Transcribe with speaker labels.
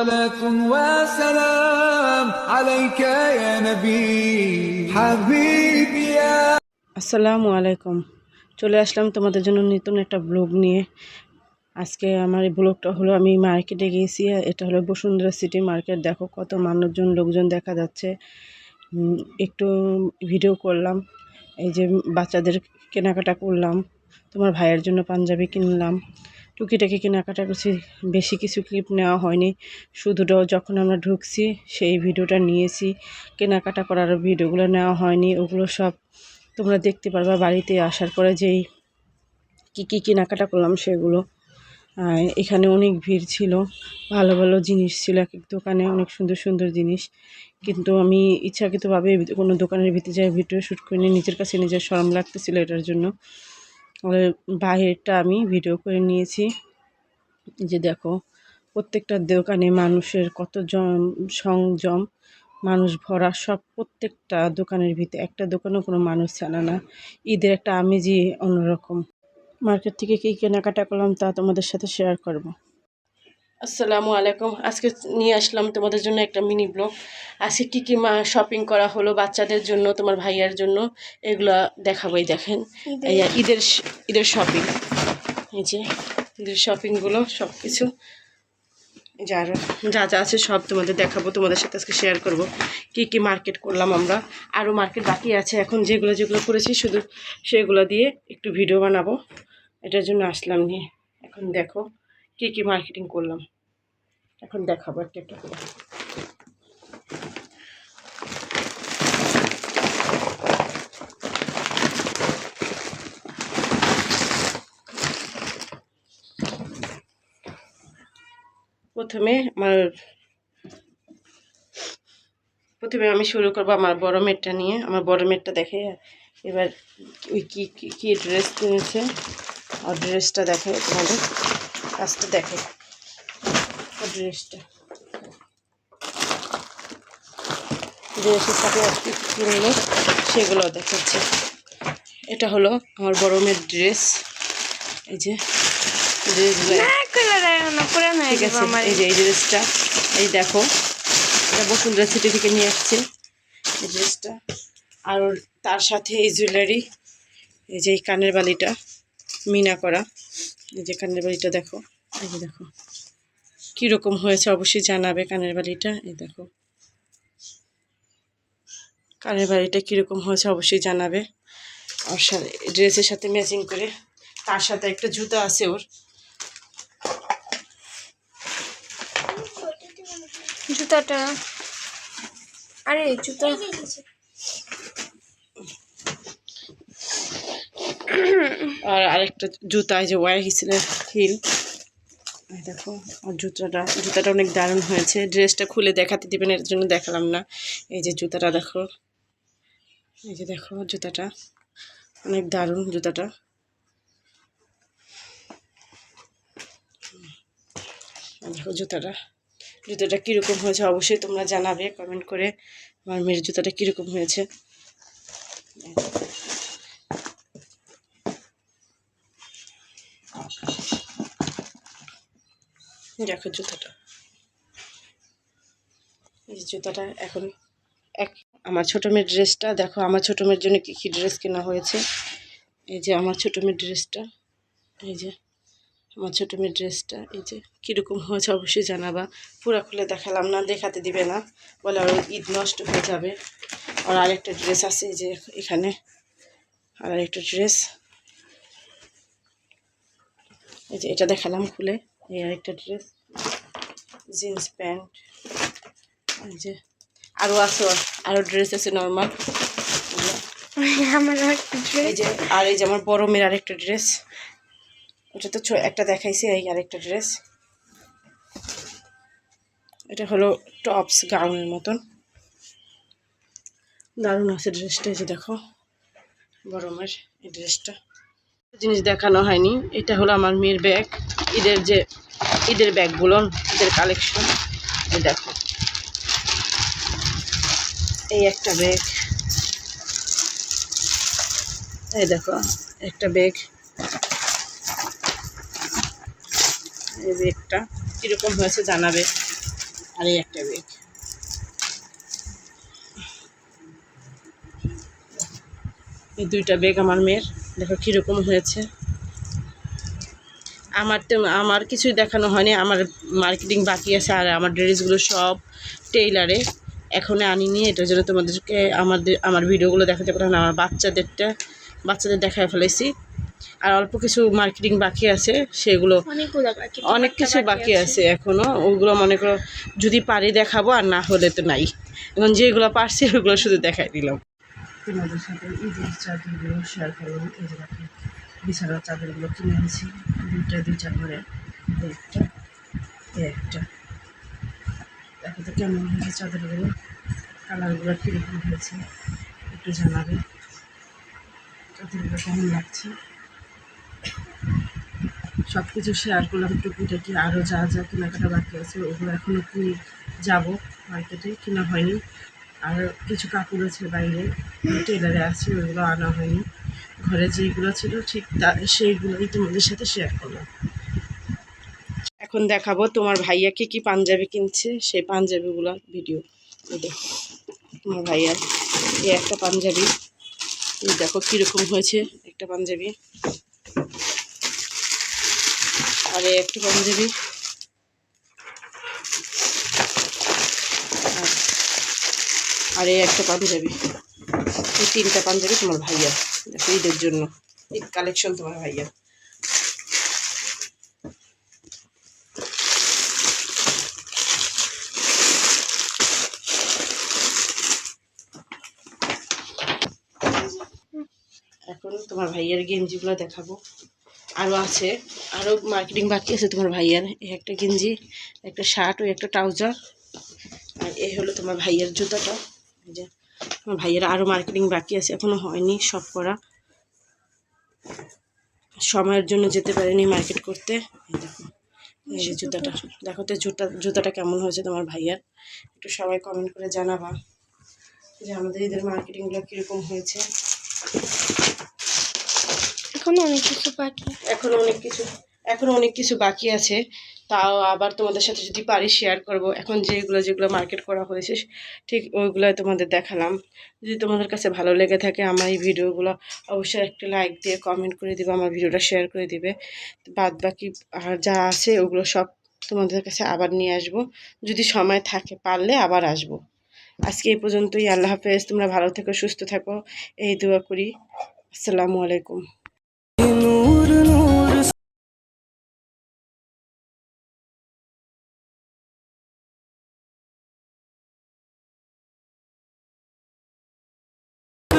Speaker 1: صلاة وسلام عليك يا نبي حبيبي يا
Speaker 2: আসসালামু আলাইকুম। চলে আসলাম তোমাদের জন্য নতুন একটা ব্লগ নিয়ে। আজকে আমার এই ব্লগটা হলো আমি মার্কেটে গিয়েছি। এটা হলো বসুন্ধরা সিটি মার্কেট। দেখো কত মানুষজন লোকজন দেখা যাচ্ছে। একটু ভিডিও করলাম। এই যে বাচ্চাদের কেনাকাটা করলাম, তোমার ভাইয়ের জন্য পাঞ্জাবি কিনলাম, টুকিটাকি কেনাকাটা করছি। বেশি কিছু ক্লিপ নেওয়া হয়নি, শুধুটাও যখন আমরা ঢুকছি সেই ভিডিওটা নিয়েছি। কেনাকাটা করার ভিডিওগুলো নেওয়া হয়নি, ওগুলো সব তোমরা দেখতে পারবা বাড়িতে আসার পরে যেই কী কেনাকাটা করলাম সেগুলো। এখানে অনেক ভিড় ছিল, ভালো ভালো জিনিস ছিল এক এক দোকানে, অনেক সুন্দর সুন্দর জিনিস। কিন্তু আমি ইচ্ছাকৃতভাবে কোনো দোকানের ভিতরে যাই ভিডিও শ্যুট করিনি, নিজের কাছে নিজের শরম লাগতেছিল এটার জন্য। বাইরেটা আমি ভিডিও করে নিয়েছি। যে দেখো প্রত্যেকটা দোকানে মানুষের কত সংযম, মানুষ ভরা, সব প্রত্যেকটা দোকানের ভিতরে একটা দোকানেও কোনো মানুষ ছাড়া না। ঈদের একটা আমেজই অন্যরকম। মার্কেট থেকে কী কেনাকাটা করলাম তা তোমাদের সাথে শেয়ার করব। আসসালামু আলাইকুম। আজকে নিয়ে আসলাম তোমাদের জন্য একটা মিনি ব্লগ। আজকে কী শপিং করা হলো বাচ্চাদের জন্য, তোমার ভাইয়ার জন্য, এগুলো দেখাবোই। দেখেন ঈদের শপিং, এই যে ঈদের শপিংগুলো সব কিছু যা যা আছে সব তোমাদের দেখাবো, তোমাদের সাথে আজকে শেয়ার করব কি মার্কেট করলাম আমরা। আরও মার্কেট বাকি আছে, এখন যেগুলো করেছি শুধু সেগুলো দিয়ে একটু ভিডিও বানাবো, এটার জন্য আসলাম নিয়ে। এখন দেখো কি মার্কেটিং করলাম, এখন দেখাবো একটা একটা করে। প্রথমে আমি শুরু করবো আমার বড় মেয়েটা নিয়ে। আমার বড় মেয়েটা দেখে এবার ওই কি ড্রেস কিনেছে, আর ড্রেসটা দেখে তোমাদের, কাজটা দেখে ড্রেসের সাথে কি কিনলো সেগুলো দেখাচ্ছে। এটা হলো আমার বড় মেয়ের ড্রেস। এই যে ড্রেসগুলো, ঠিক আছে, এই যে এই ড্রেসটা, এই দেখো এটা বসুন্ধরা সিটি থেকে নিয়ে আসছে এই ড্রেসটা। আর তার সাথে এই জুয়েলারি, এই যে এই কানের বালিটা মিনা করা, এই যে কানের বালিটা দেখো, এই যে দেখো কীরকম হয়েছে অবশ্যই জানাবে কানের বালিটা। এই দেখো কানের বালিটা কীরকম হয়েছে অবশ্যই জানাবে। আর সাথে ড্রেসের সাথে ম্যাচিং করে তার সাথে একটা জুতা আছে ওর,
Speaker 3: জুতাটা, আরে জুতা,
Speaker 2: আর আরেকটা জুতা, এই যে ওয়ার হিল। দেখো আর জুতাটা অনেক দারুণ হয়েছে। ড্রেসটা খুলে দেখাতে দিবেন, এর জন্য দেখালাম না। এই যে জুতাটা দেখো, এই যে দেখো জুতাটা অনেক দারুণ। জুতাটা দেখো, জুতাটা কীরকম হয়েছে অবশ্যই তোমরা জানাবে কমেন্ট করে আমার মেয়ের জুতাটা কীরকম হয়েছে। দেখো জুতাটা, এই জুতাটা এখন আমার ছোটো মেয়ের ড্রেসটা দেখো, আমার ছোটো মেয়ের জন্য কী ড্রেস কেনা হয়েছে। এই যে আমার ছোটো মেয়ের ড্রেসটা, এই যে আমার ছোটো মেয়ের ড্রেসটা, এই যে কীরকম হয়েছে অবশ্যই জানাবা। পুরা খুলে দেখালাম না, দেখাতে দিবে না, বলে আর ঈদ নষ্ট হয়ে যাবে। আর আরেকটা ড্রেস আছে, এই যে এখানে আর আরেকটা ড্রেস, এই যে এটা দেখালাম খুলে। এই আরেকটা ড্রেস, জিন্স প্যান্ট, এই যে আরও আছে, আরও ড্রেস আছে নর্মাল। এই যে আর এই যে আমার বড় মেয়ের আরেকটা ড্রেস, ওটা তো একটা দেখাইছি। এই আরেকটা ড্রেস, এটা হলো টপস গাউনের মতন, দারুণ আছে ড্রেসটা। এই যে দেখো বড় মেয়ের এই ড্রেসটা, জিনিস দেখানো হয়নি। এটা হলো আমার মেয়ের ব্যাগ, ঈদের ব্যাগগুলো, ঈদের কালেকশন। এই দেখো এই একটা ব্যাগ, এই দেখো একটা ব্যাগ, এই ব্যাগটা কীরকম হয়েছে জানাবে। আর এই একটা ব্যাগ। এই দুইটা ব্যাগ আমার মেয়ের, দেখো কীরকম হয়েছে। আমার কিছুই দেখানো হয়নি, আমার মার্কেটিং বাকি আছে, আর আমার ড্রেসগুলো সব টেইলারে এখনও আনিনি। এটার জন্য তোমাদেরকে আমার ভিডিওগুলো দেখাতে পারলাম না। আমার বাচ্চাদের দেখায় ফেলেছি, আর অল্প কিছু মার্কেটিং বাকি আছে, সেগুলো অনেক কিছু বাকি আছে এখনও। ওগুলো মনে করো যদি পারি দেখাবো, আর না হলে তো নাই। এখন যেগুলো পারছি ওগুলো শুধু দেখাই দিলাম। তোমাদের সাথে ঈদের চাদরগুলো শেয়ার করলাম। এই যে দেখো বিছানার চাদরগুলো কিনে এনেছি, দুইটা করে, একটা দেখো তো কেমন হয়েছে চাদরগুলো, কালারগুলো কীরকম হয়েছে একটু জানাবে। চাদরগুলো কেমন লাগছে, সব কিছু শেয়ার করলাম টুকিটাকি। আরও যা যা কেনাকাটা বাকি আছে ওগুলো এখনও কিনে যাবো মার্কেটে, কেনা হয়নি। আর কিছু কাপড় আছে বাইরে টেলারে আছে, ওইগুলো আনা হয়নি। ঘরে যেইগুলো ছিল ঠিক সেইগুলোই তোমাদের সাথে শেয়ার করলাম। এখন দেখাবো তোমার ভাইয়াকে কি পাঞ্জাবি কিনছে, সেই পাঞ্জাবিগুলো ভিডিও। দেখো তোমার ভাইয়ার এই একটা পাঞ্জাবি, এই দেখো কীরকম হয়েছে একটা পাঞ্জাবি। আর এই একটা পাঞ্জাবি, আর এই একটা পাঞ্জাবি। এই তিনটা পাঞ্জাবি তোমার ভাইয়া, দেখো ঈদের জন্য এই কালেকশন তোমার ভাইয়া। এখন তোমার ভাইয়ার গেঞ্জিগুলো দেখাবো, আরও আছে, আরও মার্কেটিং বাকি আছে তোমার ভাইয়ার। এই একটা গেঞ্জি, একটা শার্ট, ও একটা ট্রাউজার। আর এই হলো তোমার ভাইয়ার জুতাটা। এই যে তোমার ভাইয়ার আরও মার্কেটিং বাকি আছে, এখনও হয়নি সব করা, সময়ের জন্য যেতে পারিনি মার্কেট করতে। এই দেখো এই যে জুতাটা, দেখো তো জুতাটা কেমন হয়েছে তোমার ভাইয়ার, একটু সবাই কমেন্ট করে জানাবা যে আমাদের ঈদের মার্কেটিংগুলো কীরকম হয়েছে। এখনো অনেক কিছু বাকি আছে, তাও আবার তোমাদের সাথে যদি পারি শেয়ার করব। এখন যেগুলো মার্কেট করা হয়েছে ঠিক ওইগুলোই তোমাদের দেখালাম। যদি তোমাদের কাছে ভালো লেগে থাকে আমার এই ভিডিওগুলো, অবশ্যই একটা লাইক দিয়ে কমেন্ট করে দিবে, আমার ভিডিওটা শেয়ার করে দিবে। বাদ বাকি আর যা আছে ওগুলো সব তোমাদের কাছে আবার নিয়ে আসব, যদি সময় থাকে, পারলে আবার আসব। আজকে এই পর্যন্তই। আল্লাহ হাফেজ, তোমরা ভালো থেকো, সুস্থ থাকো, এই দোয়া করি। আসসালামু আলাইকুম।